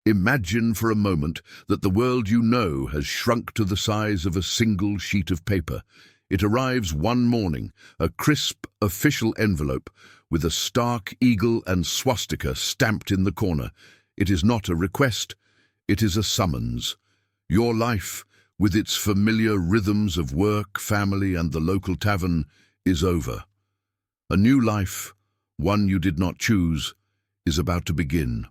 Imagine for a moment that the world you know has shrunk to the size of a single sheet of paper. It arrives one morning, a crisp official envelope with a stark eagle and swastika stamped in the corner. It is not a request, it is a summons. Your life, with its familiar rhythms of work, family, and the local tavern, is over. A new life, one you did not choose, is about to begin.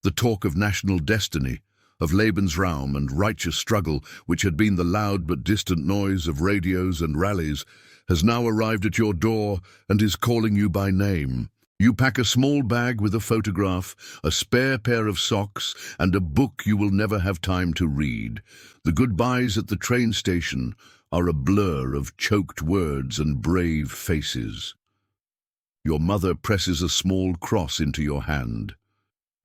The talk of national destiny, of Lebensraum and righteous struggle, which had been the loud but distant noise of radios and rallies, has now arrived at your door and is calling you by name. You pack a small bag with a photograph, a spare pair of socks, and a book you will never have time to read. The goodbyes at the train station are a blur of choked words and brave faces. Your mother presses a small cross into your hand.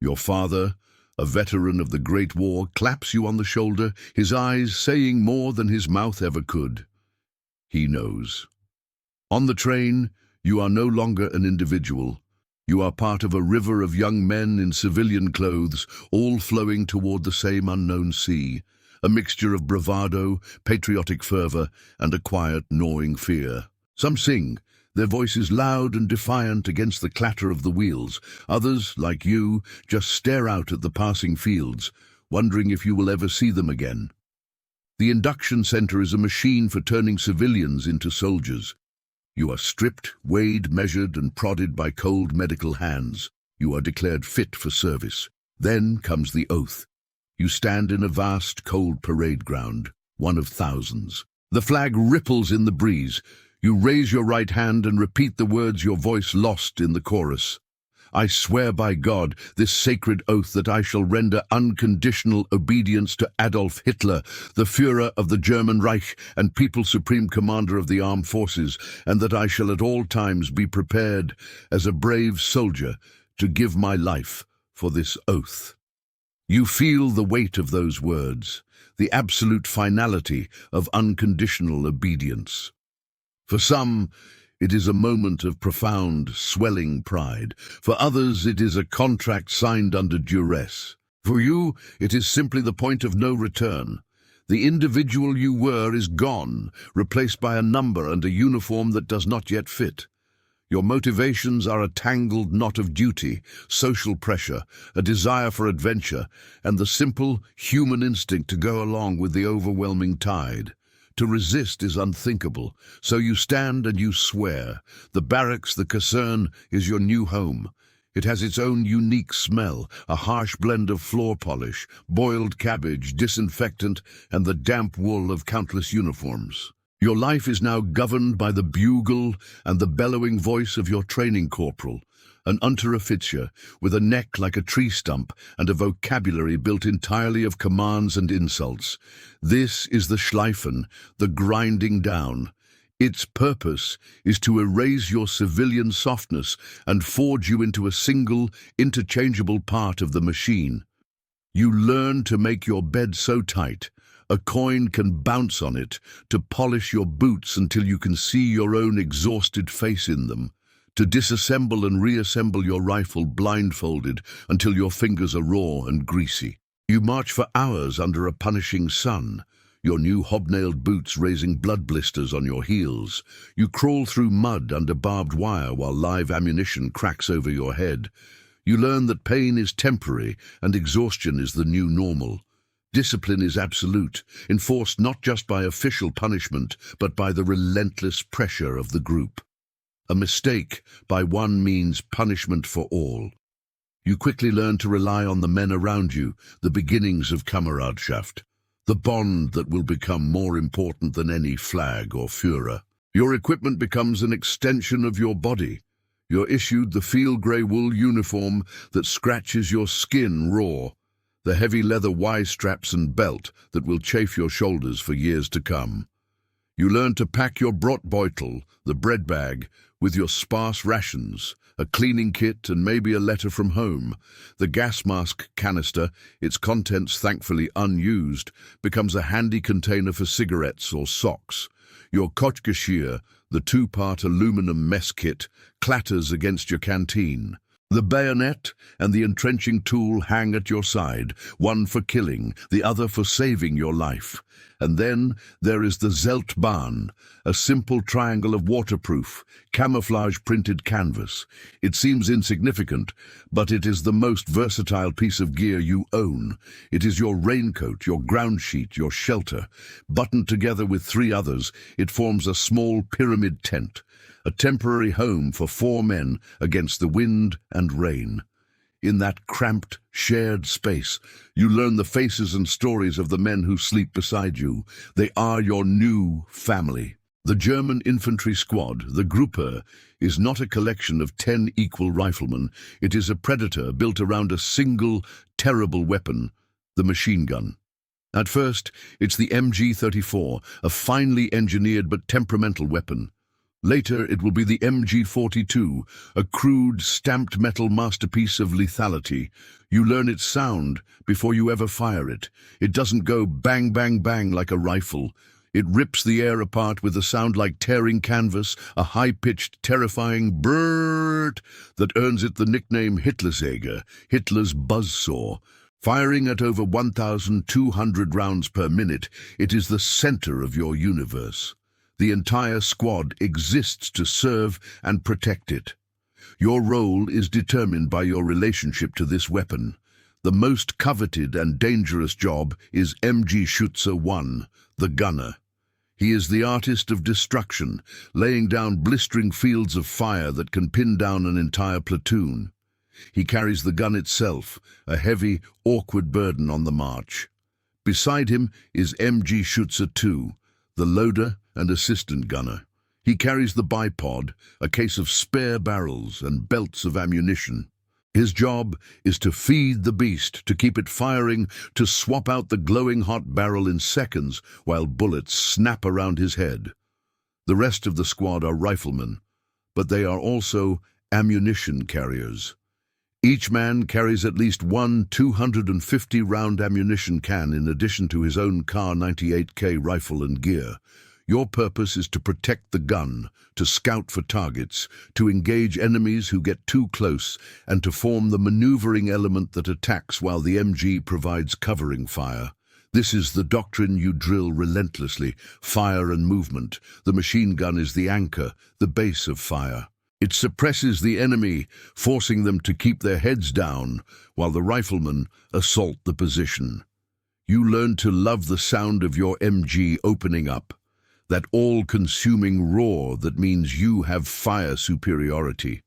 Your father, a veteran of the Great War, claps you on the shoulder, his eyes saying more than his mouth ever could. He knows. On the train, you are no longer an individual. You are part of a river of young men in civilian clothes, all flowing toward the same unknown sea, a mixture of bravado, patriotic fervor, and a quiet, gnawing fear. Some sing, their voices loud and defiant against the clatter of the wheels. Others, like you, just stare out at the passing fields, wondering if you will ever see them again. The Induction Center is a machine for turning civilians into soldiers. You are stripped, weighed, measured, and prodded by cold medical hands. You are declared fit for service. Then comes the oath. You stand in a vast, cold parade ground, one of thousands. The flag ripples in the breeze. You raise your right hand and repeat the words your voice lost in the chorus. I swear by God, this sacred oath, that I shall render unconditional obedience to Adolf Hitler, the Führer of the German Reich and People's Supreme Commander of the Armed Forces, and that I shall at all times be prepared, as a brave soldier, to give my life for this oath. You feel the weight of those words, the absolute finality of unconditional obedience. For some, it is a moment of profound, swelling pride. For others, it is a contract signed under duress. For you, it is simply the point of no return. The individual you were is gone, replaced by a number and a uniform that does not yet fit. Your motivations are a tangled knot of duty, social pressure, a desire for adventure, and the simple human instinct to go along with the overwhelming tide. To resist is unthinkable, so you stand and you swear. The barracks, the caserne, is your new home. It has its own unique smell, a harsh blend of floor polish, boiled cabbage, disinfectant, and the damp wool of countless uniforms. Your life is now governed by the bugle and the bellowing voice of your training corporal, an Unteroffizier with a neck like a tree stump and a vocabulary built entirely of commands and insults. This is the Schleifen, the grinding down. Its purpose is to erase your civilian softness and forge you into a single, interchangeable part of the machine. You learn to make your bed so tight a coin can bounce on it, to polish your boots until you can see your own exhausted face in them, to disassemble and reassemble your rifle blindfolded until your fingers are raw and greasy. You march for hours under a punishing sun, your new hobnailed boots raising blood blisters on your heels. You crawl through mud under barbed wire while live ammunition cracks over your head. You learn that pain is temporary and exhaustion is the new normal. Discipline is absolute, enforced not just by official punishment, but by the relentless pressure of the group. A mistake by one means punishment for all. You quickly learn to rely on the men around you, the beginnings of Kameradschaft, the bond that will become more important than any flag or Führer. Your equipment becomes an extension of your body. You're issued the field grey wool uniform that scratches your skin raw, the heavy leather Y-straps and belt that will chafe your shoulders for years to come. You learn to pack your Brotbeutel, the bread bag, with your sparse rations, a cleaning kit and maybe a letter from home. The gas mask canister, its contents thankfully unused, becomes a handy container for cigarettes or socks. Your Kochgeschirr, the two-part aluminum mess kit, clatters against your canteen. The bayonet and the entrenching tool hang at your side, one for killing, the other for saving your life. And then there is the Zeltbahn, a simple triangle of waterproof, camouflage-printed canvas. It seems insignificant, but it is the most versatile piece of gear you own. It is your raincoat, your ground sheet, your shelter. Buttoned together with 3 others, it forms a small pyramid tent, a temporary home for 4 men against the wind and rain. In that cramped, shared space, you learn the faces and stories of the men who sleep beside you. They are your new family. The German infantry squad, the Gruppe, is not a collection of 10 equal riflemen. It is a predator built around a single, terrible weapon, the machine gun. At first, it's the MG-34, a finely engineered but temperamental weapon. Later, it will be the MG-42, a crude, stamped metal masterpiece of lethality. You learn its sound before you ever fire it. It doesn't go bang, bang, bang like a rifle. It rips the air apart with a sound like tearing canvas, a high-pitched, terrifying brrrt that earns it the nickname Hitlersäge, Hitler's buzzsaw. Firing at over 1,200 rounds per minute, it is the center of your universe. The entire squad exists to serve and protect it. Your role is determined by your relationship to this weapon. The most coveted and dangerous job is MG Schütze 1, the gunner. He is the artist of destruction, laying down blistering fields of fire that can pin down an entire platoon. He carries the gun itself, a heavy, awkward burden on the march. Beside him is MG Schütze 2, the loader and assistant gunner. He carries the bipod, a case of spare barrels and belts of ammunition. His job is to feed the beast, to keep it firing, to swap out the glowing hot barrel in seconds while bullets snap around his head. The rest of the squad are riflemen, but they are also ammunition carriers. Each man carries at least one 250-round ammunition can in addition to his own Kar 98K rifle and gear. Your purpose is to protect the gun, to scout for targets, to engage enemies who get too close, and to form the maneuvering element that attacks while the MG provides covering fire. This is the doctrine you drill relentlessly, fire and movement. The machine gun is the anchor, the base of fire. It suppresses the enemy, forcing them to keep their heads down, while the riflemen assault the position. You learn to love the sound of your MG opening up, that all-consuming roar that means you have fire superiority.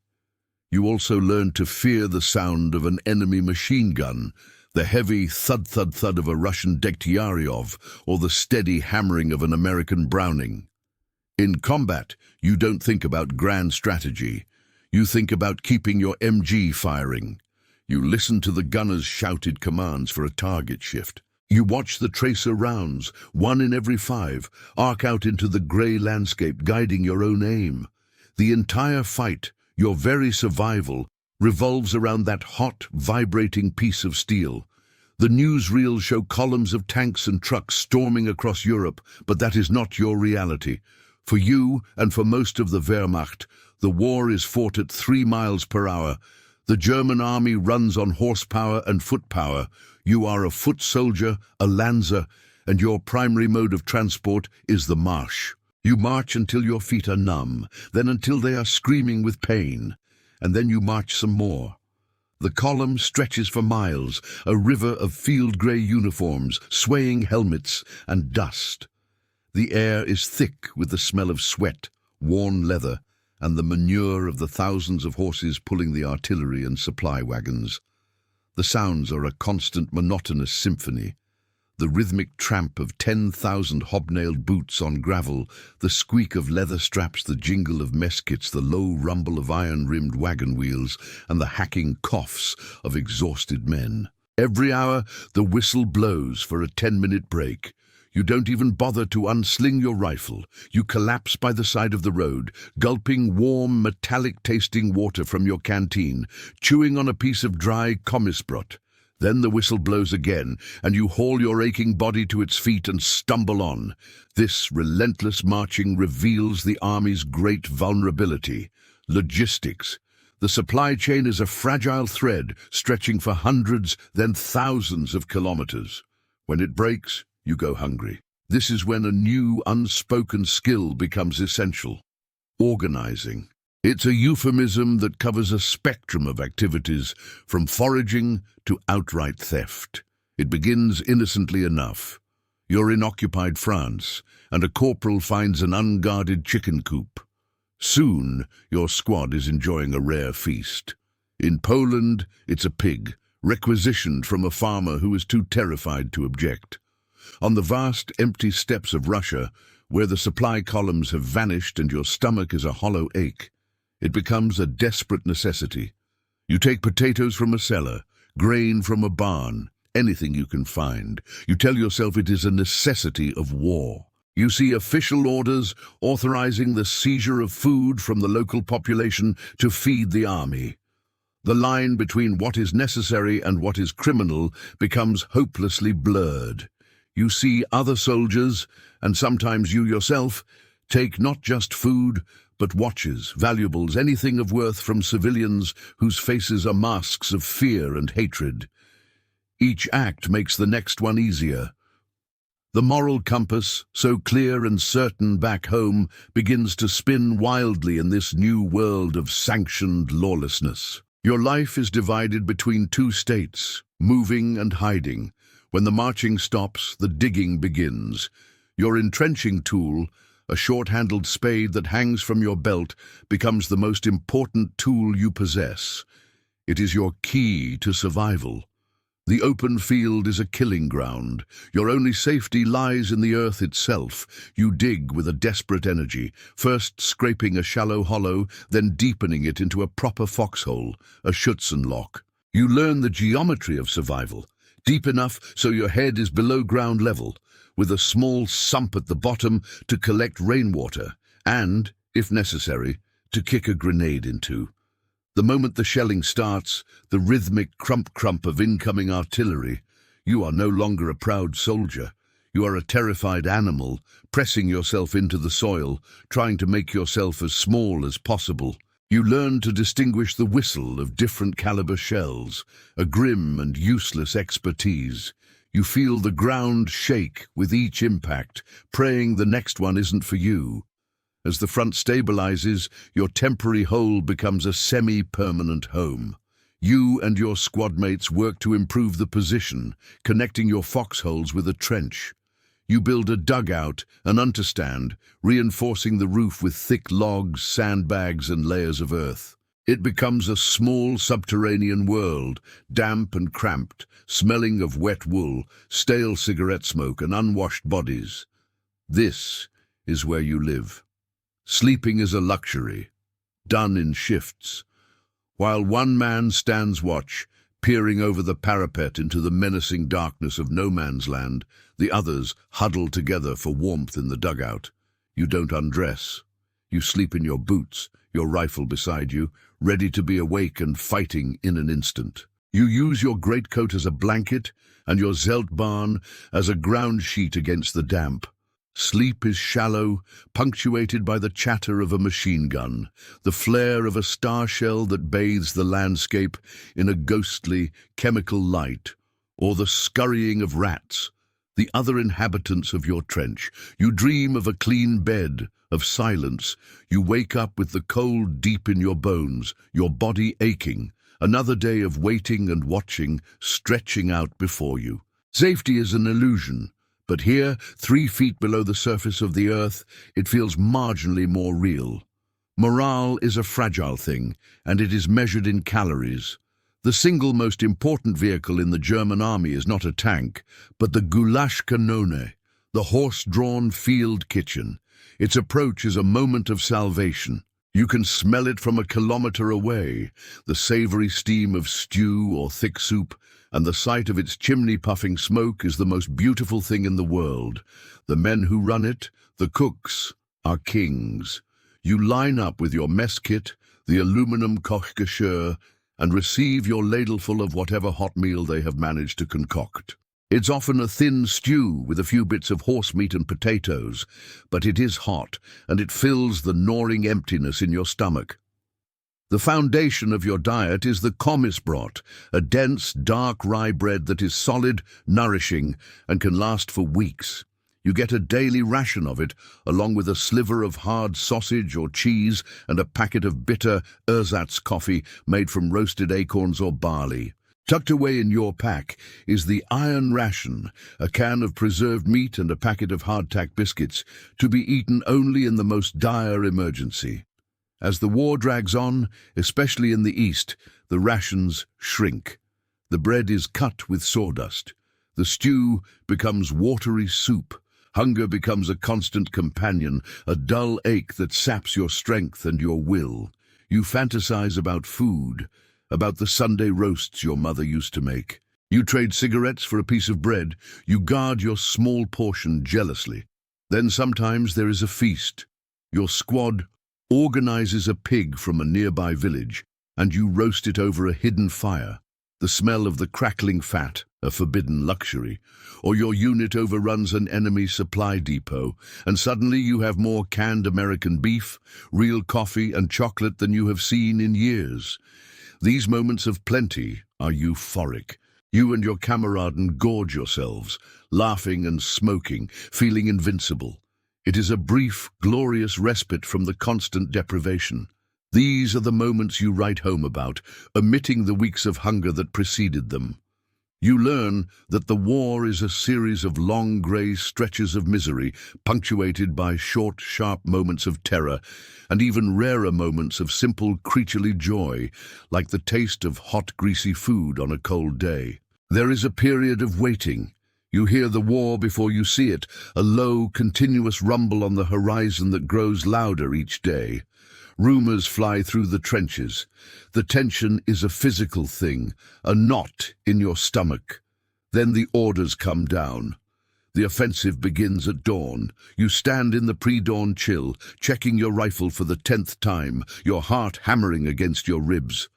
You also learn to fear the sound of an enemy machine gun, the heavy thud-thud-thud of a Russian Degtyaryov, or the steady hammering of an American Browning. In combat, you don't think about grand strategy. You think about keeping your MG firing. You listen to the gunner's shouted commands for a target shift. You watch the tracer rounds, 1 in every 5, arc out into the grey landscape, guiding your own aim. The entire fight, your very survival, revolves around that hot, vibrating piece of steel. The newsreels show columns of tanks and trucks storming across Europe, but that is not your reality. For you, and for most of the Wehrmacht, the war is fought at 3 miles per hour. The German army runs on horsepower and foot power. You are a foot soldier, a Lanzer, and your primary mode of transport is the march. You march until your feet are numb, then until they are screaming with pain, and then you march some more. The column stretches for miles, a river of field-grey uniforms, swaying helmets, and dust. The air is thick with the smell of sweat, worn leather, and the manure of the thousands of horses pulling the artillery and supply wagons. The sounds are a constant, monotonous symphony. The rhythmic tramp of 10,000 hobnailed boots on gravel, the squeak of leather straps, the jingle of mess kits, the low rumble of iron-rimmed wagon wheels, and the hacking coughs of exhausted men. Every hour, the whistle blows for a 10-minute break. You don't even bother to unsling your rifle. You collapse by the side of the road, gulping warm, metallic-tasting water from your canteen, chewing on a piece of dry Kommissbrot. Then the whistle blows again, and you haul your aching body to its feet and stumble on. This relentless marching reveals the army's great vulnerability: logistics. The supply chain is a fragile thread stretching for hundreds, then thousands of kilometers. When it breaks, you go hungry. This is when a new, unspoken skill becomes essential. Organizing. It's a euphemism that covers a spectrum of activities, from foraging to outright theft. It begins innocently enough. You're in occupied France, and a corporal finds an unguarded chicken coop. Soon, your squad is enjoying a rare feast. In Poland, it's a pig, requisitioned from a farmer who is too terrified to object. On the vast, empty steppes of Russia, where the supply columns have vanished and your stomach is a hollow ache, it becomes a desperate necessity. You take potatoes from a cellar, grain from a barn, anything you can find. You tell yourself it is a necessity of war. You see official orders authorizing the seizure of food from the local population to feed the army. The line between what is necessary and what is criminal becomes hopelessly blurred. You see other soldiers, and sometimes you yourself, take not just food, but watches, valuables, anything of worth from civilians whose faces are masks of fear and hatred. Each act makes the next one easier. The moral compass, so clear and certain back home, begins to spin wildly in this new world of sanctioned lawlessness. Your life is divided between two states, moving and hiding. When the marching stops, the digging begins. Your entrenching tool, a short-handled spade that hangs from your belt, becomes the most important tool you possess. It is your key to survival. The open field is a killing ground. Your only safety lies in the earth itself. You dig with a desperate energy, first scraping a shallow hollow, then deepening it into a proper foxhole, a Schützenloch. You learn the geometry of survival, deep enough so your head is below ground level, with a small sump at the bottom to collect rainwater, and, if necessary, to kick a grenade into. The moment the shelling starts, the rhythmic crump-crump of incoming artillery, you are no longer a proud soldier. You are a terrified animal, pressing yourself into the soil, trying to make yourself as small as possible. You learn to distinguish the whistle of different caliber shells, a grim and useless expertise. You feel the ground shake with each impact, praying the next one isn't for you. As the front stabilizes, your temporary hole becomes a semi-permanent home. You and your squad mates work to improve the position, connecting your foxholes with a trench. You build a dugout, an understand, reinforcing the roof with thick logs, sandbags, and layers of earth. It becomes a small subterranean world, damp and cramped, smelling of wet wool, stale cigarette smoke, and unwashed bodies. This is where you live. Sleeping is a luxury, done in shifts. While one man stands watch, peering over the parapet into the menacing darkness of no man's land, the others huddle together for warmth in the dugout. You don't undress. You sleep in your boots, your rifle beside you, ready to be awake and fighting in an instant. You use your greatcoat as a blanket and your Zeltbahn as a ground sheet against the damp. Sleep is shallow, punctuated by the chatter of a machine gun, the flare of a star shell that bathes the landscape in a ghostly, chemical light, or the scurrying of rats, the other inhabitants of your trench. You dream of a clean bed, of silence. You wake up with the cold deep in your bones, your body aching, another day of waiting and watching, stretching out before you. Safety is an illusion. But here, 3 feet below the surface of the earth, it feels marginally more real. Morale is a fragile thing, and it is measured in calories. The single most important vehicle in the German army is not a tank, but the Gulaschkanone, the horse-drawn field kitchen. Its approach is a moment of salvation. You can smell it from a kilometer away, the savory steam of stew or thick soup, and the sight of its chimney-puffing smoke is the most beautiful thing in the world. The men who run it, the cooks, are kings. You line up with your mess kit, the aluminum Kochgeschirr, and receive your ladleful of whatever hot meal they have managed to concoct. It's often a thin stew with a few bits of horse meat and potatoes, but it is hot, and it fills the gnawing emptiness in your stomach. The foundation of your diet is the komisbrot, a dense, dark rye bread that is solid, nourishing, and can last for weeks. You get a daily ration of it, along with a sliver of hard sausage or cheese and a packet of bitter Ersatz coffee made from roasted acorns or barley. Tucked away in your pack is the iron ration, a can of preserved meat and a packet of hardtack biscuits, to be eaten only in the most dire emergency. As the war drags on, especially in the east, the rations shrink. The bread is cut with sawdust. The stew becomes watery soup. Hunger becomes a constant companion, a dull ache that saps your strength and your will. You fantasize about food, about the Sunday roasts your mother used to make. You trade cigarettes for a piece of bread. You guard your small portion jealously. Then sometimes there is a feast. Your squad organizes a pig from a nearby village, and you roast it over a hidden fire. The smell of the crackling fat, a forbidden luxury. Or your unit overruns an enemy supply depot, and suddenly you have more canned American beef, real coffee, and chocolate than you have seen in years. These moments of plenty are euphoric. You and your kameraden gorge yourselves, laughing and smoking, feeling invincible. It is a brief, glorious respite from the constant deprivation. These are the moments you write home about, omitting the weeks of hunger that preceded them. You learn that the war is a series of long grey stretches of misery, punctuated by short, sharp moments of terror, and even rarer moments of simple, creaturely joy, like the taste of hot, greasy food on a cold day. There is a period of waiting. You hear the war before you see it, a low, continuous rumble on the horizon that grows louder each day. Rumors fly through the trenches. The tension is a physical thing, a knot in your stomach. Then the orders come down. The offensive begins at dawn. You stand in the pre-dawn chill, checking your rifle for the 10th time, your heart hammering against your ribs.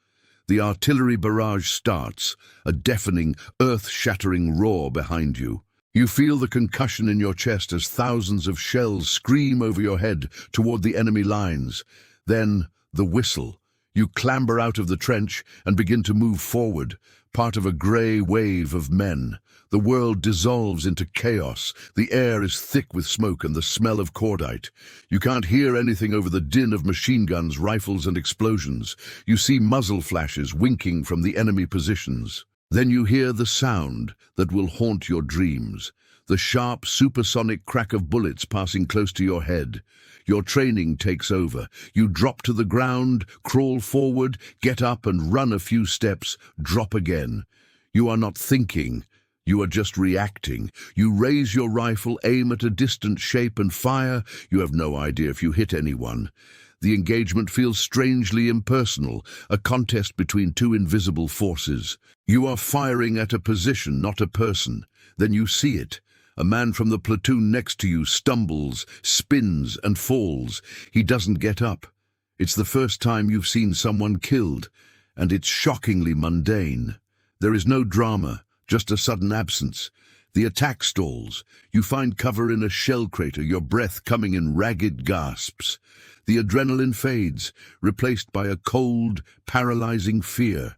The artillery barrage starts, a deafening, earth-shattering roar behind you. You feel the concussion in your chest as thousands of shells scream over your head toward the enemy lines. Then, the whistle. You clamber out of the trench and begin to move forward, part of a grey wave of men. The world dissolves into chaos. The air is thick with smoke and the smell of cordite. You can't hear anything over the din of machine guns, rifles, and explosions. You see muzzle flashes winking from the enemy positions. Then you hear the sound that will haunt your dreams, the sharp, supersonic crack of bullets passing close to your head. Your training takes over. You drop to the ground, crawl forward, get up and run a few steps, drop again. You are not thinking. You are just reacting. You raise your rifle, aim at a distant shape and fire. You have no idea if you hit anyone. The engagement feels strangely impersonal, a contest between two invisible forces. You are firing at a position, not a person. Then you see it. A man from the platoon next to you stumbles, spins, and falls. He doesn't get up. It's the first time you've seen someone killed, and it's shockingly mundane. There is no drama, just a sudden absence. The attack stalls. You find cover in a shell crater, your breath coming in ragged gasps. The adrenaline fades, replaced by a cold, paralyzing fear.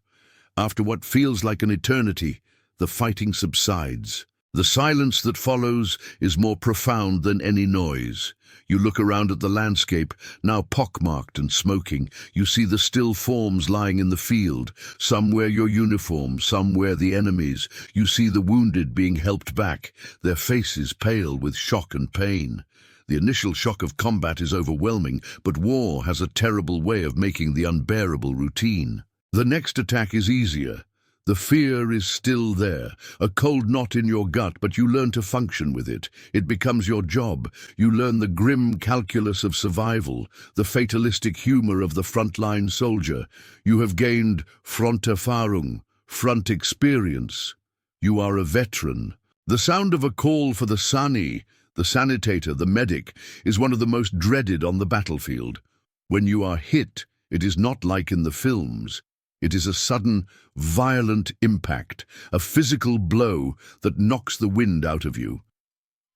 After what feels like an eternity, the fighting subsides. The silence that follows is more profound than any noise. You look around at the landscape, now pockmarked and smoking. You see the still forms lying in the field. Some wear your uniform, some wear the enemy's. You see the wounded being helped back, their faces pale with shock and pain. The initial shock of combat is overwhelming, but war has a terrible way of making the unbearable routine. The next attack is easier. The fear is still there, a cold knot in your gut, but you learn to function with it. It becomes your job. You learn the grim calculus of survival, the fatalistic humor of the frontline soldier. You have gained Fronterfahrung, front experience. You are a veteran. The sound of a call for the Sani, the sanitator, the medic, is one of the most dreaded on the battlefield. When you are hit, it is not like in the films. It is a sudden, violent impact, a physical blow that knocks the wind out of you.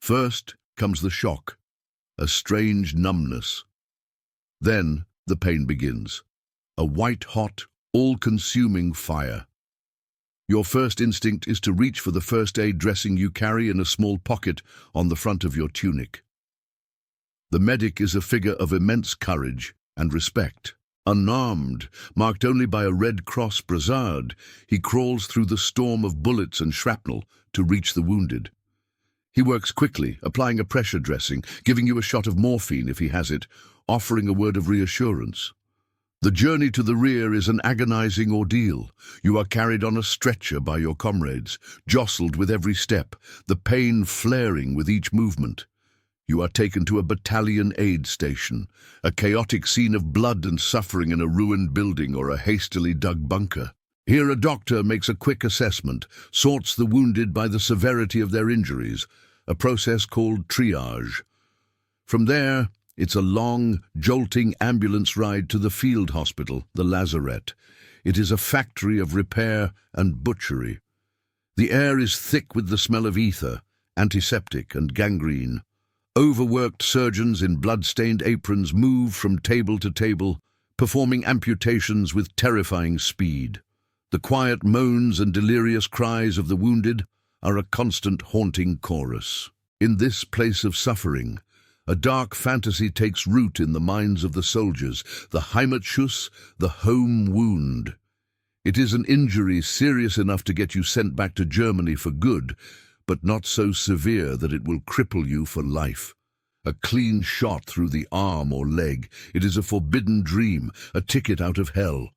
First comes the shock, a strange numbness. Then the pain begins. a white-hot, all-consuming fire. Your first instinct is to reach for the first aid dressing you carry in a small pocket on the front of your tunic. The medic is a figure of immense courage and respect. Unarmed, marked only by a Red Cross brassard, he crawls through the storm of bullets and shrapnel to reach the wounded. He works quickly, applying a pressure dressing, giving you a shot of morphine if he has it, offering a word of reassurance. The journey to the rear is an agonizing ordeal. You are carried on a stretcher by your comrades, jostled with every step, the pain flaring with each movement. You are taken to a battalion aid station, a chaotic scene of blood and suffering in a ruined building or a hastily dug bunker. Here a doctor makes a quick assessment, sorts the wounded by the severity of their injuries, a process called triage. From there, it's a long, jolting ambulance ride to the field hospital, the Lazarett. It is a factory of repair and butchery. The air is thick with the smell of ether, antiseptic and gangrene. Overworked surgeons in blood-stained aprons move from table to table, performing amputations with terrifying speed. The quiet moans and delirious cries of the wounded are a constant haunting chorus. In this place of suffering, a dark fantasy takes root in the minds of the soldiers, the Heimatschuss, the home wound. It is an injury serious enough to get you sent back to Germany for good, but not so severe that it will cripple you for life. A clean shot through the arm or leg, it is a forbidden dream, a ticket out of hell.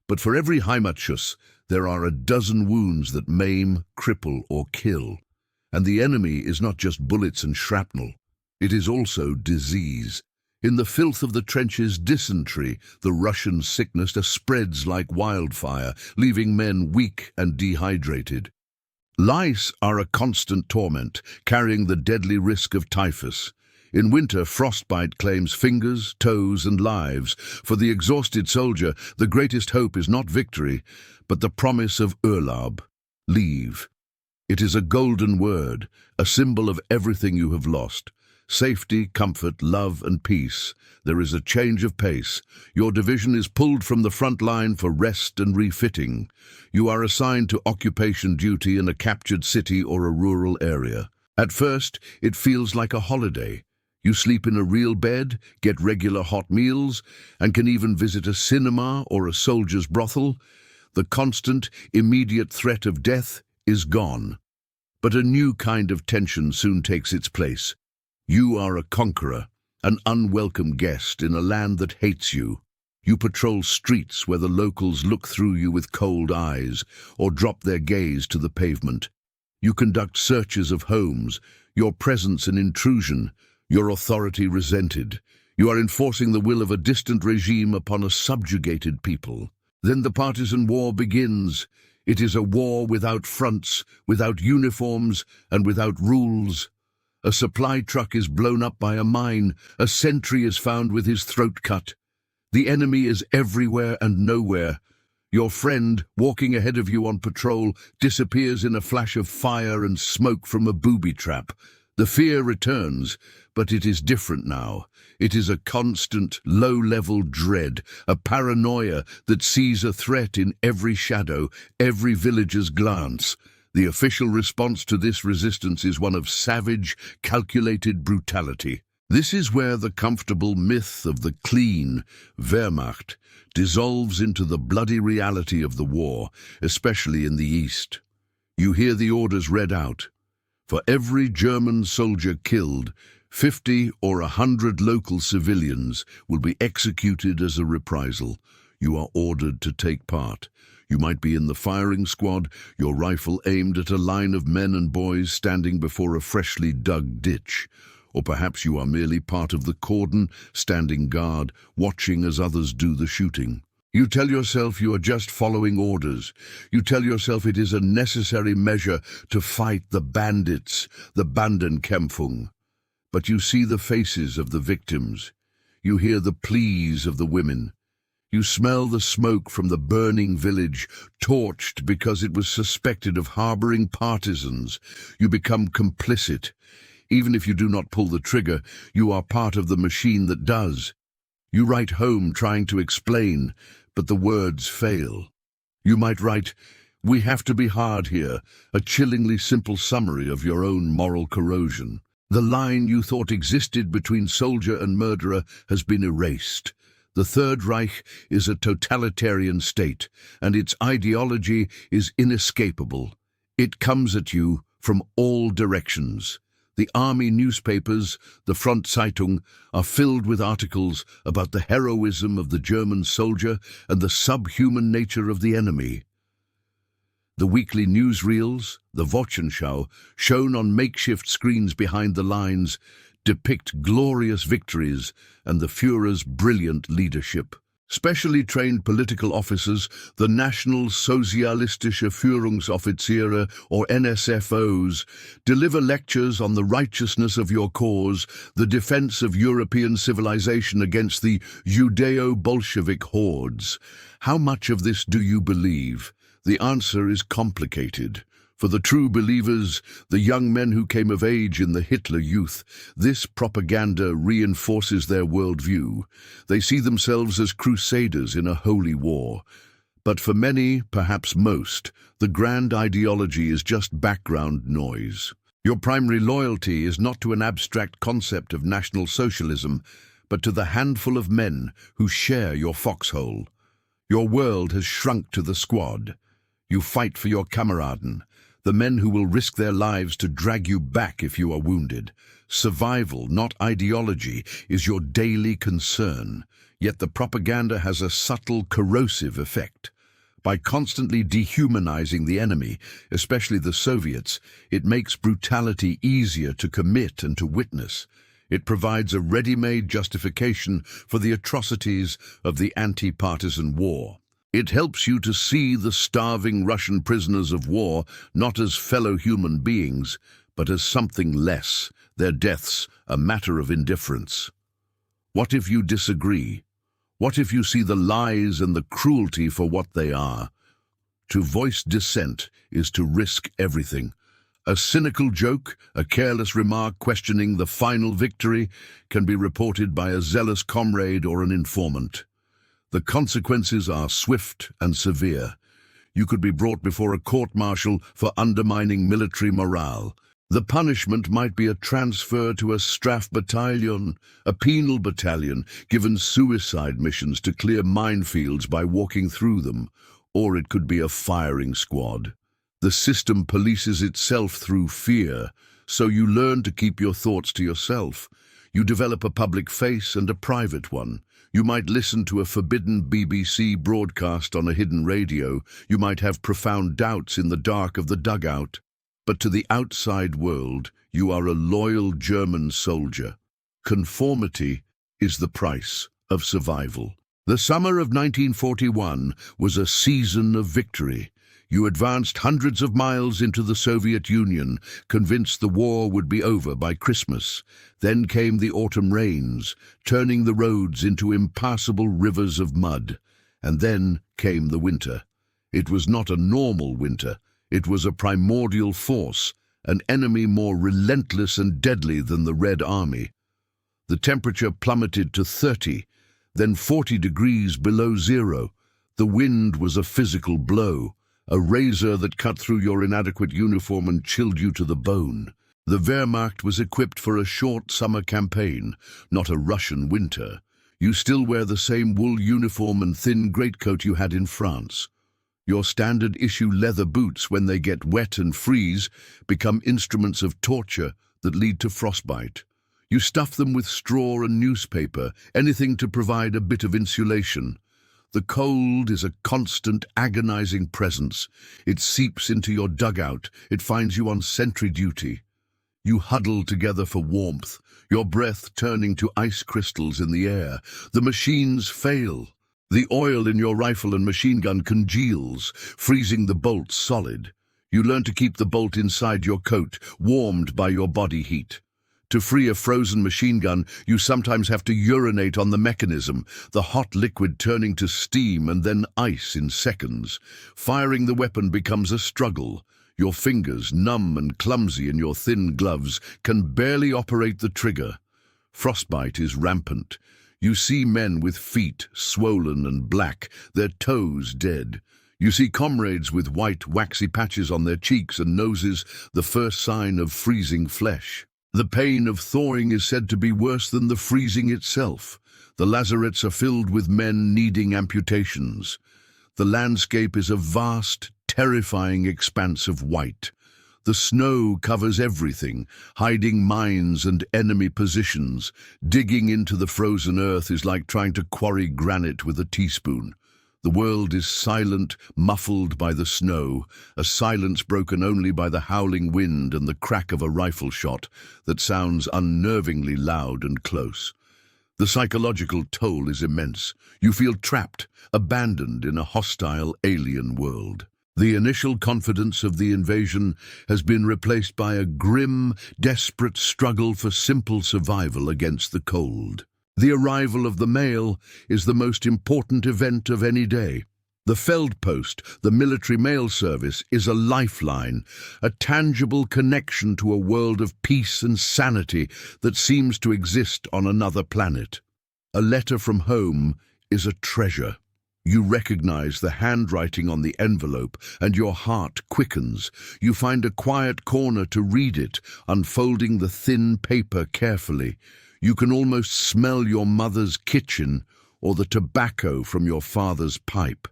But for every Heimatschuss, there are a dozen wounds that maim, cripple, or kill. And the enemy is not just bullets and shrapnel. It is also disease. In the filth of the trenches, dysentery, the Russian sickness, spreads like wildfire, leaving men weak and dehydrated. Lice are a constant torment, carrying the deadly risk of typhus. In winter, frostbite claims fingers, toes, and lives. For the exhausted soldier, the greatest hope is not victory, but the promise of Urlaub, leave. It is a golden word, a symbol of everything you have lost. Safety, comfort, love, and peace. There is a change of pace. Your division is pulled from the front line for rest and refitting. You are assigned to occupation duty in a captured city or a rural area. At first, it feels like a holiday. You sleep in a real bed, get regular hot meals, and can even visit a cinema or a soldier's brothel. The constant, immediate threat of death is gone. But a new kind of tension soon takes its place. You are a conqueror, an unwelcome guest in a land that hates you. You patrol streets where the locals look through you with cold eyes or drop their gaze to the pavement. You conduct searches of homes, your presence an intrusion, your authority resented. You are enforcing the will of a distant regime upon a subjugated people. Then the partisan war begins. It is a war without fronts, without uniforms, and without rules. A supply truck is blown up by a mine. A sentry is found with his throat cut. The enemy is everywhere and nowhere. Your friend, walking ahead of you on patrol, disappears in a flash of fire and smoke from a booby trap. The fear returns, but it is different now. It is a constant, low-level dread, a paranoia that sees a threat in every shadow, every villager's glance. The official response to this resistance is one of savage, calculated brutality. This is where the comfortable myth of the clean Wehrmacht dissolves into the bloody reality of the war, especially in the east. You hear the orders read out. For every German soldier killed, 50 or 100 local civilians will be executed as a reprisal. You are ordered to take part. You might be in the firing squad, your rifle aimed at a line of men and boys standing before a freshly dug ditch. Or perhaps you are merely part of the cordon, standing guard, watching as others do the shooting. You tell yourself you are just following orders. You tell yourself it is a necessary measure to fight the bandits, the Bandenkämpfung. But you see the faces of the victims. You hear the pleas of the women. You smell the smoke from the burning village, torched because it was suspected of harboring partisans. You become complicit. Even if you do not pull the trigger, you are part of the machine that does. You write home trying to explain, but the words fail. You might write, "We have to be hard here," a chillingly simple summary of your own moral corrosion. The line you thought existed between soldier and murderer has been erased. The Third Reich is a totalitarian state, and its ideology is inescapable. It comes at you from all directions. The army newspapers, the Front Zeitung, are filled with articles about the heroism of the German soldier and the subhuman nature of the enemy. The weekly newsreels, the Wochenschau, shown on makeshift screens behind the lines, depict glorious victories and the Führer's brilliant leadership. Specially trained political officers, the National Sozialistische Führungsoffiziere, or NSFOs, deliver lectures on the righteousness of your cause, the defense of European civilization against the Judeo-Bolshevik hordes. How much of this do you believe? The answer is complicated. For the true believers, the young men who came of age in the Hitler Youth, this propaganda reinforces their worldview. They see themselves as crusaders in a holy war. But for many, perhaps most, the grand ideology is just background noise. Your primary loyalty is not to an abstract concept of National Socialism, but to the handful of men who share your foxhole. Your world has shrunk to the squad. You fight for your Kameraden, the men who will risk their lives to drag you back if you are wounded. Survival, not ideology, is your daily concern. Yet the propaganda has a subtle, corrosive effect. By constantly dehumanizing the enemy, especially the Soviets, it makes brutality easier to commit and to witness. It provides a ready-made justification for the atrocities of the anti-partisan war. It helps you to see the starving Russian prisoners of war not as fellow human beings, but as something less, their deaths a matter of indifference. What if you disagree? What if you see the lies and the cruelty for what they are? To voice dissent is to risk everything. A cynical joke, a careless remark questioning the final victory, can be reported by a zealous comrade or an informant. The consequences are swift and severe. You could be brought before a court-martial for undermining military morale. The punishment might be a transfer to a Strafbataillon, a penal battalion given suicide missions to clear minefields by walking through them, or it could be a firing squad. The system polices itself through fear, so you learn to keep your thoughts to yourself. You develop a public face and a private one. You might listen to a forbidden BBC broadcast on a hidden radio. You might have profound doubts in the dark of the dugout. But to the outside world, you are a loyal German soldier. Conformity is the price of survival. The summer of 1941 was a season of victory. You advanced hundreds of miles into the Soviet Union, convinced the war would be over by Christmas. Then came the autumn rains, turning the roads into impassable rivers of mud. And then came the winter. It was not a normal winter. It was a primordial force, an enemy more relentless and deadly than the Red Army. The temperature plummeted to 30, then 40 degrees below zero. The wind was a physical blow, a razor that cut through your inadequate uniform and chilled you to the bone. The Wehrmacht was equipped for a short summer campaign, not a Russian winter. You still wear the same wool uniform and thin greatcoat you had in France. Your standard-issue leather boots, when they get wet and freeze, become instruments of torture that lead to frostbite. You stuff them with straw and newspaper, anything to provide a bit of insulation. The cold is a constant, agonizing presence. It seeps into your dugout. It finds you on sentry duty. You huddle together for warmth, your breath turning to ice crystals in the air. The machines fail. The oil in your rifle and machine gun congeals, freezing the bolts solid. You learn to keep the bolt inside your coat, warmed by your body heat. To free a frozen machine gun, you sometimes have to urinate on the mechanism, the hot liquid turning to steam and then ice in seconds. Firing the weapon becomes a struggle. Your fingers, numb and clumsy in your thin gloves, can barely operate the trigger. Frostbite is rampant. You see men with feet swollen and black, their toes dead. You see comrades with white, waxy patches on their cheeks and noses, the first sign of freezing flesh. The pain of thawing is said to be worse than the freezing itself. The lazaretts are filled with men needing amputations. The landscape is a vast, terrifying expanse of white. The snow covers everything, hiding mines and enemy positions. Digging into the frozen earth is like trying to quarry granite with a teaspoon. The world is silent, muffled by the snow, a silence broken only by the howling wind and the crack of a rifle shot that sounds unnervingly loud and close. The psychological toll is immense. You feel trapped, abandoned in a hostile alien world. The initial confidence of the invasion has been replaced by a grim, desperate struggle for simple survival against the cold. The arrival of the mail is the most important event of any day. The Feldpost, the military mail service, is a lifeline, a tangible connection to a world of peace and sanity that seems to exist on another planet. A letter from home is a treasure. You recognize the handwriting on the envelope, and your heart quickens. You find a quiet corner to read it, unfolding the thin paper carefully. You can almost smell your mother's kitchen or the tobacco from your father's pipe.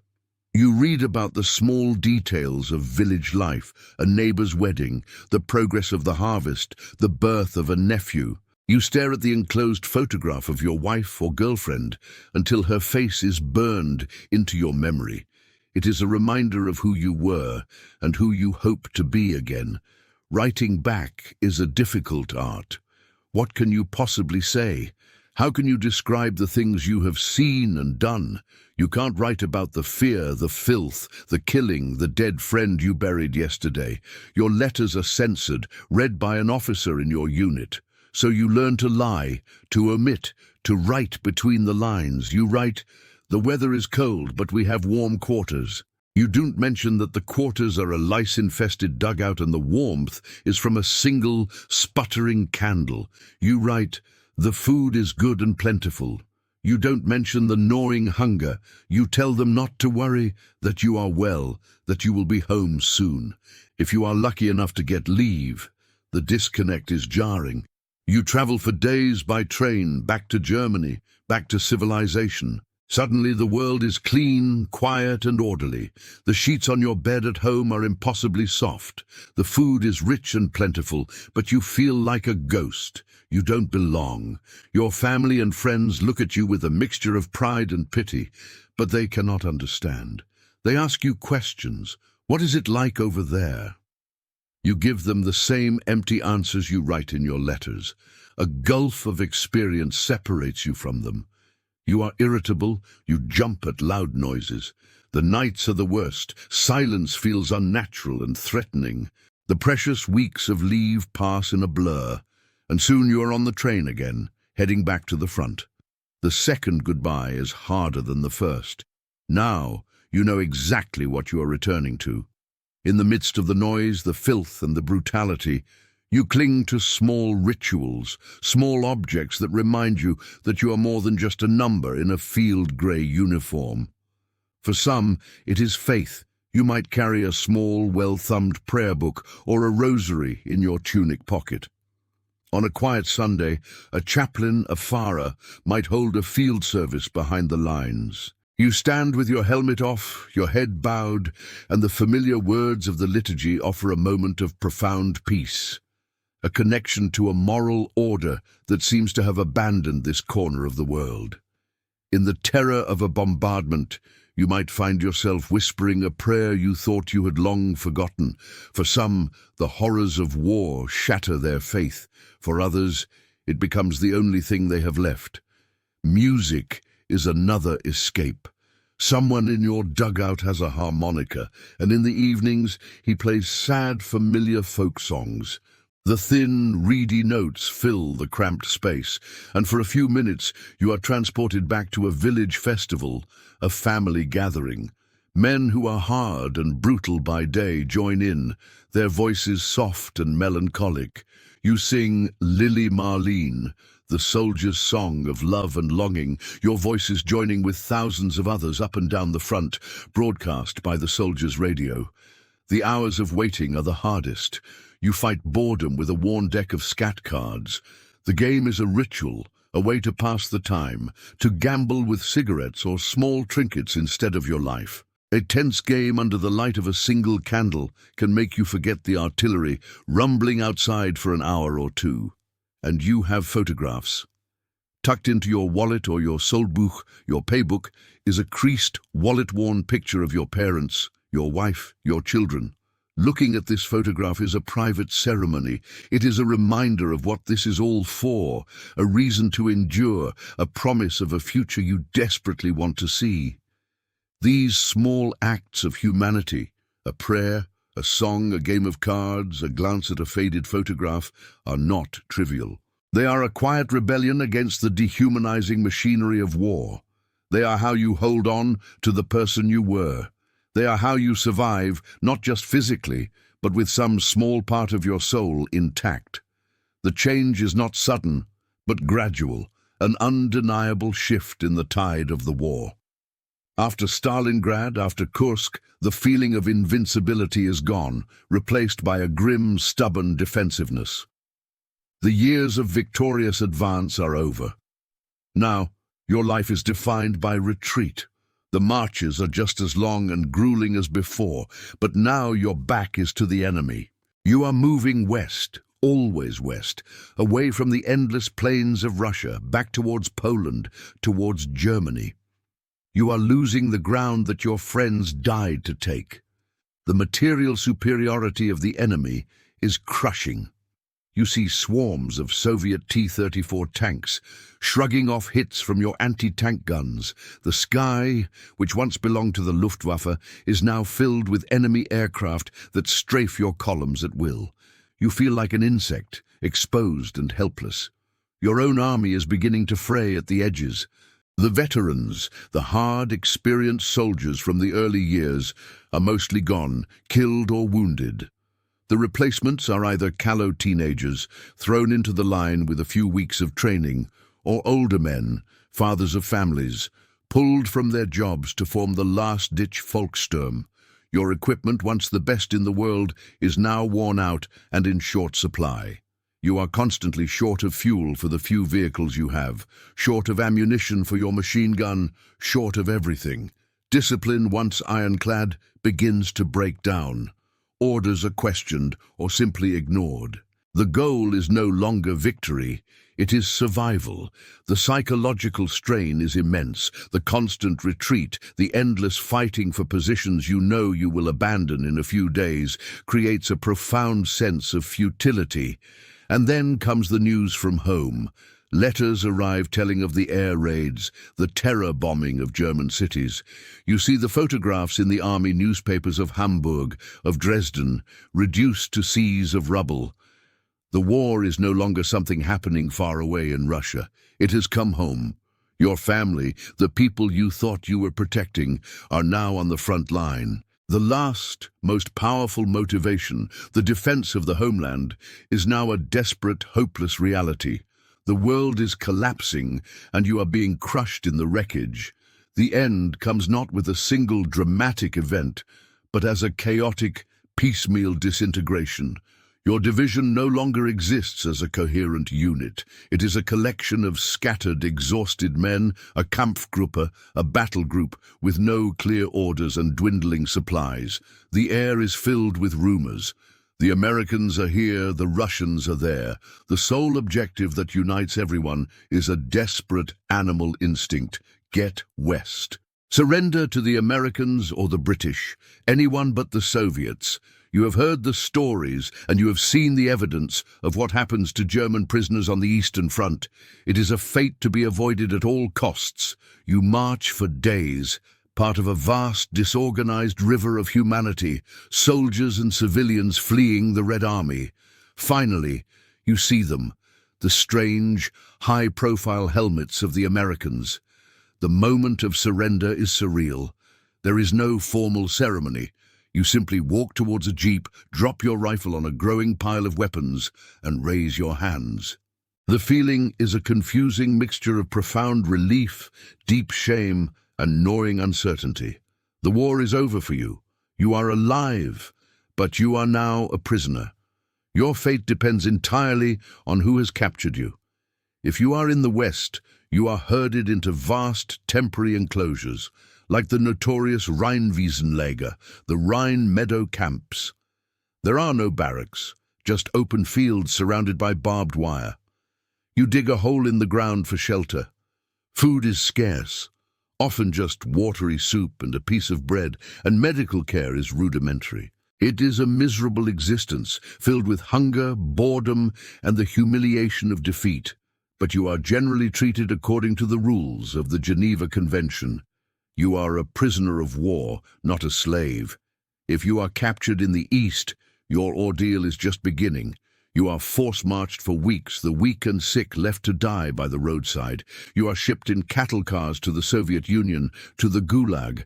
You read about the small details of village life, a neighbor's wedding, the progress of the harvest, the birth of a nephew. You stare at the enclosed photograph of your wife or girlfriend until her face is burned into your memory. It is a reminder of who you were and who you hope to be again. Writing back is a difficult art. What can you possibly say? How can you describe the things you have seen and done? You can't write about the fear, the filth, the killing, the dead friend you buried yesterday. Your letters are censored, read by an officer in your unit. So you learn to lie, to omit, to write between the lines. You write, "The weather is cold, but we have warm quarters." You don't mention that the quarters are a lice-infested dugout and the warmth is from a single, sputtering candle. You write, "The food is good and plentiful." You don't mention the gnawing hunger. You tell them not to worry, that you are well, that you will be home soon. If you are lucky enough to get leave, the disconnect is jarring. You travel for days by train, back to Germany, back to civilization. Suddenly the world is clean, quiet and orderly. The sheets on your bed at home are impossibly soft. The food is rich and plentiful, but you feel like a ghost. You don't belong. Your family and friends look at you with a mixture of pride and pity, but they cannot understand. They ask you questions. What is it like over there? You give them the same empty answers you write in your letters. A gulf of experience separates you from them. You are irritable, you jump at loud noises. The nights are the worst. Silence feels unnatural and threatening. The precious weeks of leave pass in a blur, and soon you are on the train again, heading back to the front. The second goodbye is harder than the first. Now you know exactly what you are returning to. In the midst of the noise, the filth and the brutality, you cling to small rituals, small objects that remind you that you are more than just a number in a field-grey uniform. For some, it is faith. You might carry a small, well-thumbed prayer book or a rosary in your tunic pocket. On a quiet Sunday, a chaplain, a farer, might hold a field service behind the lines. You stand with your helmet off, your head bowed, and the familiar words of the liturgy offer a moment of profound peace, a connection to a moral order that seems to have abandoned this corner of the world. In the terror of a bombardment, you might find yourself whispering a prayer you thought you had long forgotten. For some, the horrors of war shatter their faith. For others, it becomes the only thing they have left. Music is another escape. Someone in your dugout has a harmonica, and in the evenings he plays sad, familiar folk songs. The thin, reedy notes fill the cramped space, and for a few minutes you are transported back to a village festival, a family gathering. Men who are hard and brutal by day join in, their voices soft and melancholic. You sing Lily Marlene, the soldier's song of love and longing, your voices joining with thousands of others up and down the front, broadcast by the soldier's radio. The hours of waiting are the hardest. You fight boredom with a worn deck of scat cards. The game is a ritual, a way to pass the time, to gamble with cigarettes or small trinkets instead of your life. A tense game under the light of a single candle can make you forget the artillery rumbling outside for an hour or two. And you have photographs. Tucked into your wallet or your Soldbuch, your paybook, is a creased, wallet-worn picture of your parents, your wife, your children. Looking at this photograph is a private ceremony. It is a reminder of what this is all for, a reason to endure, a promise of a future you desperately want to see. These small acts of humanity, a prayer, a song, a game of cards, a glance at a faded photograph, are not trivial. They are a quiet rebellion against the dehumanizing machinery of war. They are how you hold on to the person you were. They are how you survive, not just physically, but with some small part of your soul intact. The change is not sudden, but gradual, an undeniable shift in the tide of the war. After Stalingrad, after Kursk, the feeling of invincibility is gone, replaced by a grim, stubborn defensiveness. The years of victorious advance are over. Now, your life is defined by retreat. The marches are just as long and grueling as before, but now your back is to the enemy. You are moving west, always west, away from the endless plains of Russia, back towards Poland, towards Germany. You are losing the ground that your friends died to take. The material superiority of the enemy is crushing. You see swarms of Soviet T-34 tanks, shrugging off hits from your anti-tank guns. The sky, which once belonged to the Luftwaffe, is now filled with enemy aircraft that strafe your columns at will. You feel like an insect, exposed and helpless. Your own army is beginning to fray at the edges. The veterans, the hard, experienced soldiers from the early years, are mostly gone, killed or wounded. The replacements are either callow teenagers, thrown into the line with a few weeks of training, or older men, fathers of families, pulled from their jobs to form the last-ditch Volkssturm. Your equipment, once the best in the world, is now worn out and in short supply. You are constantly short of fuel for the few vehicles you have, short of ammunition for your machine gun, short of everything. Discipline, once ironclad, begins to break down. Orders are questioned or simply ignored. The goal is no longer victory, it is survival. The psychological strain is immense. The constant retreat, the endless fighting for positions you know you will abandon in a few days, creates a profound sense of futility. And then comes the news from home. Letters arrive telling of the air raids, the terror bombing of German cities. You see the photographs in the army newspapers of Hamburg, of Dresden, reduced to seas of rubble. The war is no longer something happening far away in Russia. It has come home. Your family, the people you thought you were protecting, are now on the front line. The last, most powerful motivation, the defense of the homeland, is now a desperate, hopeless reality. The world is collapsing, and you are being crushed in the wreckage. The end comes not with a single dramatic event, but as a chaotic, piecemeal disintegration. Your division no longer exists as a coherent unit. It is a collection of scattered, exhausted men, a Kampfgruppe, a battle group, with no clear orders and dwindling supplies. The air is filled with rumors. The Americans are here, the Russians are there. The sole objective that unites everyone is a desperate animal instinct: get west. Surrender to the Americans or the British, anyone but the Soviets. You have heard the stories and you have seen the evidence of what happens to German prisoners on the Eastern Front. It is a fate to be avoided at all costs. You march for days, part of a vast, disorganized river of humanity, soldiers and civilians fleeing the Red Army. Finally, you see them, the strange, high-profile helmets of the Americans. The moment of surrender is surreal. There is no formal ceremony. You simply walk towards a jeep, drop your rifle on a growing pile of weapons, and raise your hands. The feeling is a confusing mixture of profound relief, deep shame, and gnawing uncertainty. The war is over for you. You are alive, but you are now a prisoner. Your fate depends entirely on who has captured you. If you are in the West, you are herded into vast temporary enclosures, like the notorious Rheinwiesenlager, the Rhine meadow camps. There are no barracks, just open fields surrounded by barbed wire. You dig a hole in the ground for shelter. Food is scarce, often just watery soup and a piece of bread, and medical care is rudimentary. It is a miserable existence, filled with hunger, boredom, and the humiliation of defeat. But you are generally treated according to the rules of the Geneva Convention. You are a prisoner of war, not a slave. If you are captured in the East, your ordeal is just beginning. You are force-marched for weeks, the weak and sick left to die by the roadside. You are shipped in cattle cars to the Soviet Union, to the Gulag.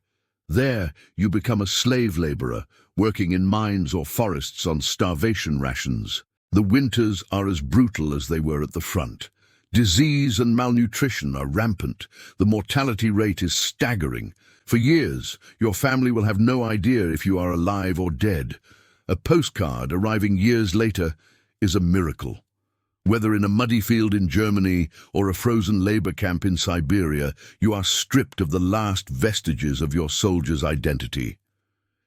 There, you become a slave laborer, working in mines or forests on starvation rations. The winters are as brutal as they were at the front. Disease and malnutrition are rampant. The mortality rate is staggering. For years, your family will have no idea if you are alive or dead. A postcard arriving years later is a miracle. Whether in a muddy field in Germany or a frozen labor camp in Siberia, you are stripped of the last vestiges of your soldier's identity.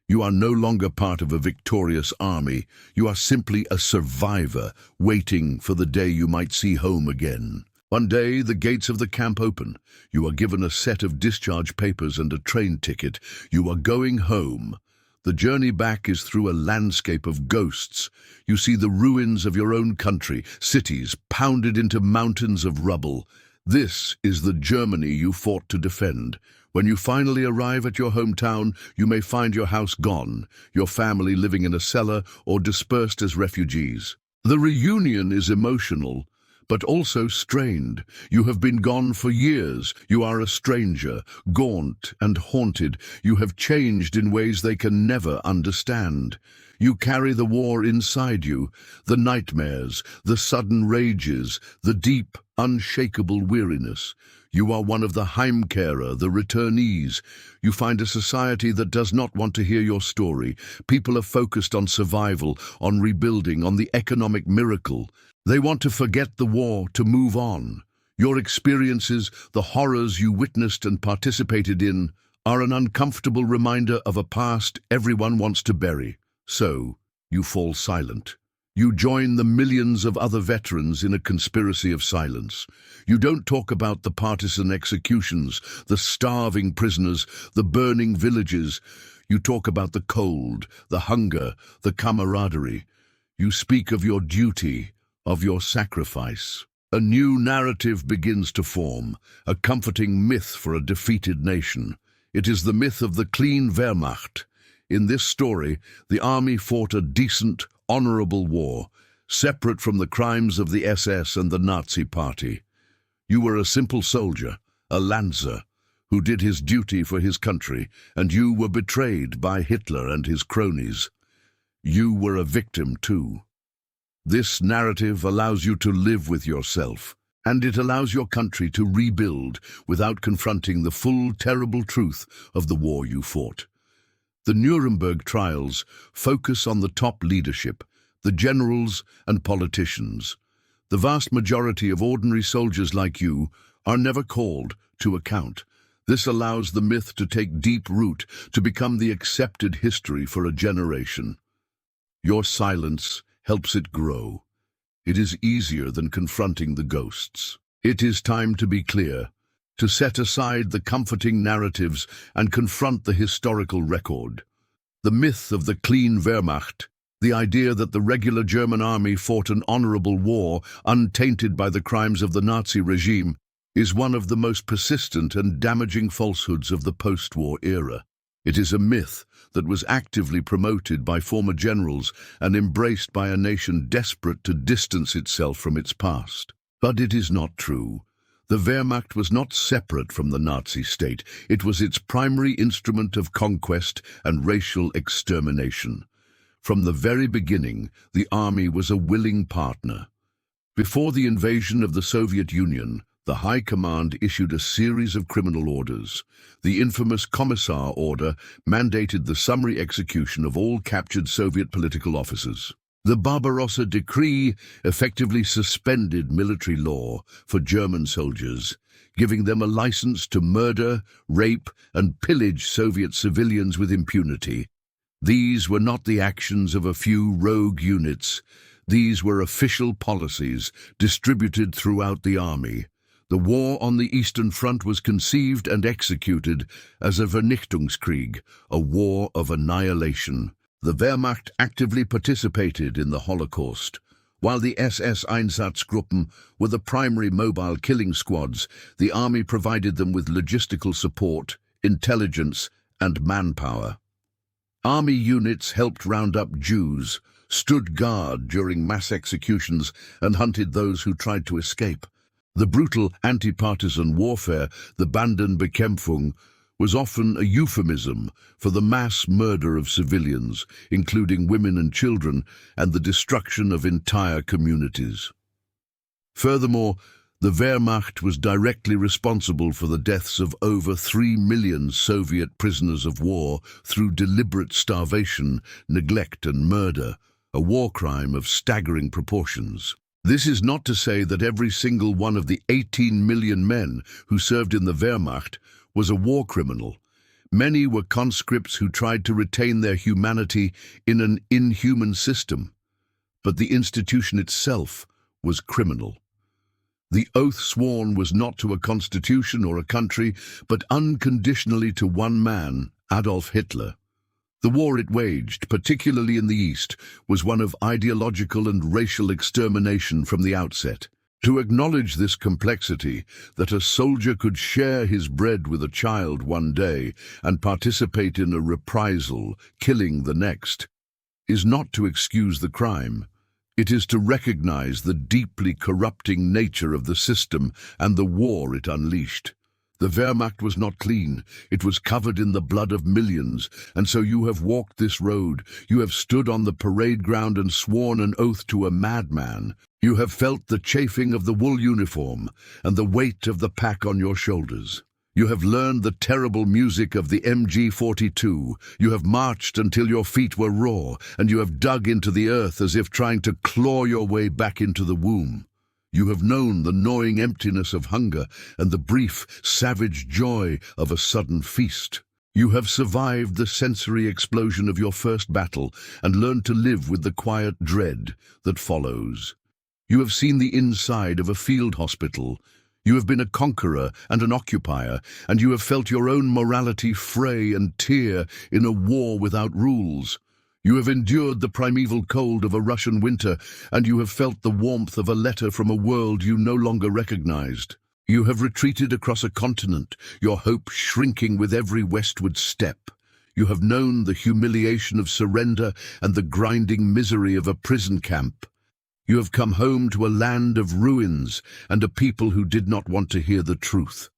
You are no longer part of a victorious army. You are simply a survivor, waiting for the day you might see home again. One day, the gates of the camp open. You are given a set of discharge papers and a train ticket. You are going home. The journey back is through a landscape of ghosts. You see the ruins of your own country, cities pounded into mountains of rubble. This is the Germany you fought to defend. When you finally arrive at your hometown, you may find your house gone, your family living in a cellar or dispersed as refugees. The reunion is emotional, but also strained. You have been gone for years. You are a stranger, gaunt and haunted. You have changed in ways they can never understand. You carry the war inside you, the nightmares, the sudden rages, the deep, unshakable weariness. You are one of the Heimkehrer, the returnees. You find a society that does not want to hear your story. People are focused on survival, on rebuilding, on the economic miracle. They want to forget the war, to move on. Your experiences, the horrors you witnessed and participated in, are an uncomfortable reminder of a past everyone wants to bury. So, you fall silent. You join the millions of other veterans in a conspiracy of silence. You don't talk about the partisan executions, the starving prisoners, the burning villages. You talk about the cold, the hunger, the camaraderie. You speak of your duty, of your sacrifice. A new narrative begins to form, a comforting myth for a defeated nation. It is the myth of the clean Wehrmacht. In this story, the army fought a decent, honorable war, separate from the crimes of the SS and the Nazi Party. You were a simple soldier, a Lanzer, who did his duty for his country, and you were betrayed by Hitler and his cronies. You were a victim too. This narrative allows you to live with yourself, and it allows your country to rebuild without confronting the full, terrible truth of the war you fought. The Nuremberg trials focus on the top leadership, the generals and politicians. The vast majority of ordinary soldiers like you are never called to account. This allows the myth to take deep root, to become the accepted history for a generation. Your silence helps it grow. It is easier than confronting the ghosts. It is time to be clear, to set aside the comforting narratives and confront the historical record. The myth of the clean Wehrmacht, the idea that the regular German army fought an honorable war untainted by the crimes of the Nazi regime, is one of the most persistent and damaging falsehoods of the post-war era. It is a myth that was actively promoted by former generals and embraced by a nation desperate to distance itself from its past. But it is not true. The Wehrmacht was not separate from the Nazi state. It was its primary instrument of conquest and racial extermination. From the very beginning, the army was a willing partner. Before the invasion of the Soviet Union, the High Command issued a series of criminal orders. The infamous Commissar Order mandated the summary execution of all captured Soviet political officers. The Barbarossa Decree effectively suspended military law for German soldiers, giving them a license to murder, rape, and pillage Soviet civilians with impunity. These were not the actions of a few rogue units. These were official policies distributed throughout the army. The war on the Eastern Front was conceived and executed as a Vernichtungskrieg, a war of annihilation. The Wehrmacht actively participated in the Holocaust. While the SS Einsatzgruppen were the primary mobile killing squads, the army provided them with logistical support, intelligence, and manpower. Army units helped round up Jews, stood guard during mass executions, and hunted those who tried to escape. The brutal anti-partisan warfare, the Bandenbekämpfung, was often a euphemism for the mass murder of civilians, including women and children, and the destruction of entire communities. Furthermore, the Wehrmacht was directly responsible for the deaths of over 3 million Soviet prisoners of war through deliberate starvation, neglect, and murder, a war crime of staggering proportions. This is not to say that every single one of the 18 million men who served in the Wehrmacht was a war criminal. Many were conscripts who tried to retain their humanity in an inhuman system. But the institution itself was criminal. The oath sworn was not to a constitution or a country, but unconditionally to one man, Adolf Hitler. The war it waged, particularly in the East, was one of ideological and racial extermination from the outset. To acknowledge this complexity, that a soldier could share his bread with a child one day and participate in a reprisal, killing the next, is not to excuse the crime. It is to recognize the deeply corrupting nature of the system and the war it unleashed. The Wehrmacht was not clean. It was covered in the blood of millions, and so you have walked this road. You have stood on the parade ground and sworn an oath to a madman. You have felt the chafing of the wool uniform and the weight of the pack on your shoulders. You have learned the terrible music of the MG42. You have marched until your feet were raw, and you have dug into the earth as if trying to claw your way back into the womb. You have known the gnawing emptiness of hunger and the brief, savage joy of a sudden feast. You have survived the sensory explosion of your first battle and learned to live with the quiet dread that follows. You have seen the inside of a field hospital. You have been a conqueror and an occupier, and you have felt your own morality fray and tear in a war without rules. You have endured the primeval cold of a Russian winter, and you have felt the warmth of a letter from a world you no longer recognized. You have retreated across a continent, your hope shrinking with every westward step. You have known the humiliation of surrender and the grinding misery of a prison camp. You have come home to a land of ruins and a people who did not want to hear the truth.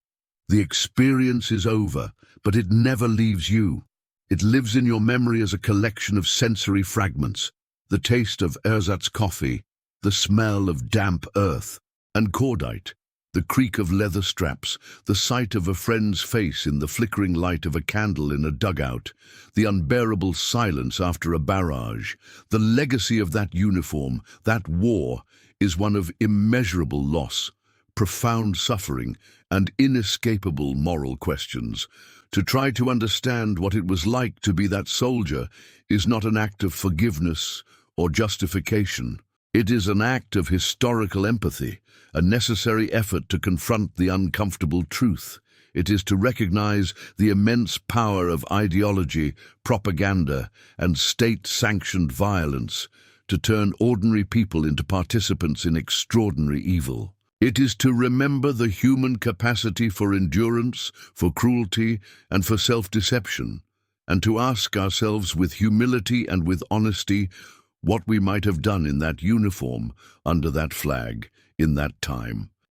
The experience is over, but it never leaves you. It lives in your memory as a collection of sensory fragments, the taste of Ersatz coffee, the smell of damp earth and cordite, the creak of leather straps, the sight of a friend's face in the flickering light of a candle in a dugout, the unbearable silence after a barrage. The legacy of that uniform, that war, is one of immeasurable loss, profound suffering, and inescapable moral questions. To try to understand what it was like to be that soldier is not an act of forgiveness or justification. It is an act of historical empathy, a necessary effort to confront the uncomfortable truth. It is to recognize the immense power of ideology, propaganda, and state-sanctioned violence to turn ordinary people into participants in extraordinary evil. It is to remember the human capacity for endurance, for cruelty, and for self-deception, and to ask ourselves with humility and with honesty what we might have done in that uniform, under that flag, in that time.